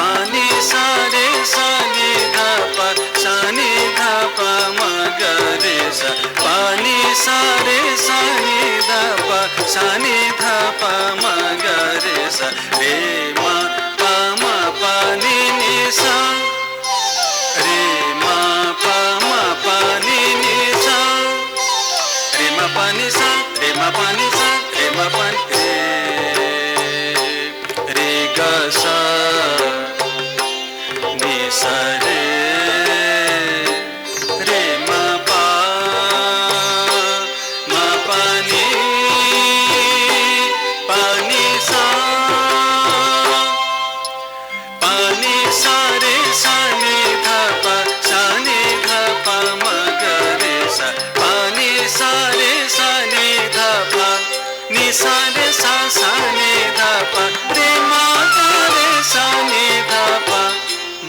पानी सा रे सा नि धा पा सा नि धा पा म ग रे सा पानी सा रे सा नि धा पा सा नि धा पा म ग रे सा रे म प म प नि नि सा रे म प म प नि नि सा रे म प नि सा रे म प नि सा रे म प रे रे ग सा नि सा रे रे म प म प नि प नि सा प नि सा रे सा नि ध प सा नि ध प म ग रे सा प नि सा रे सा नि ध प नि सा रे सा सा नि ध प रे म ग रे सा नि ध प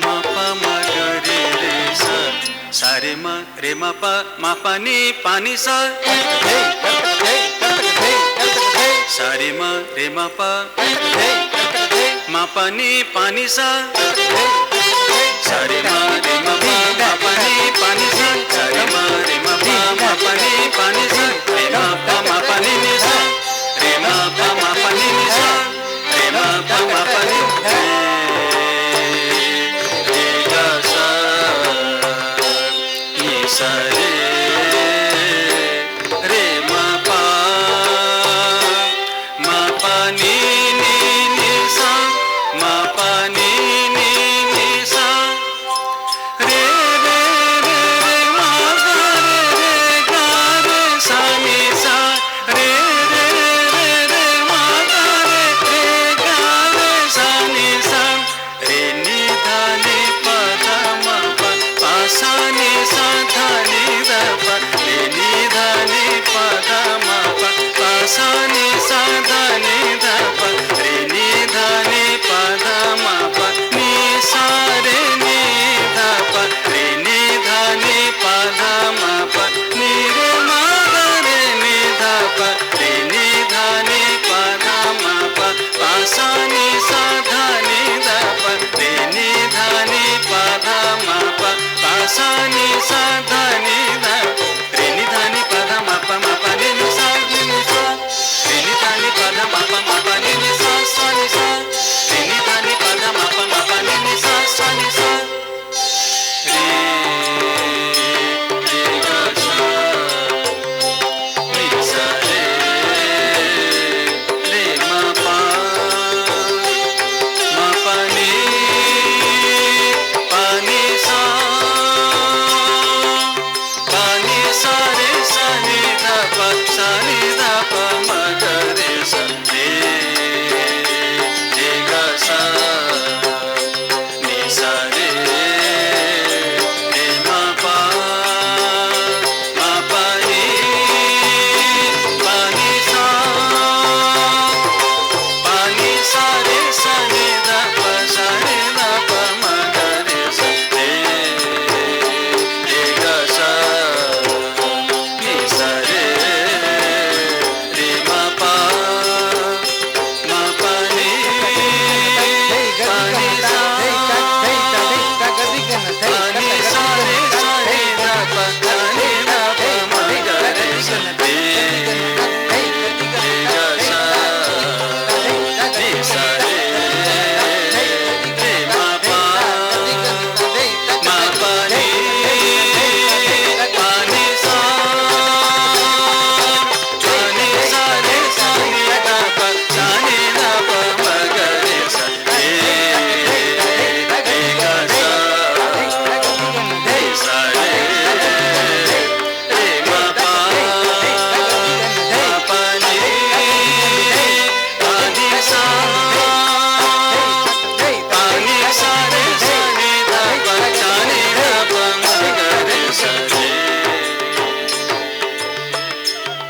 म प म ग रे रे सा सा रे म प म प नि प नि सा सा रे म प म प नि प नि सा सा रे म प म प नि प नि सा सा रे म प म प नि प नि सा रे म प म प नि नि सा रे म प म प नि नि सा रे म प म प नि रे रे ग सा नि सा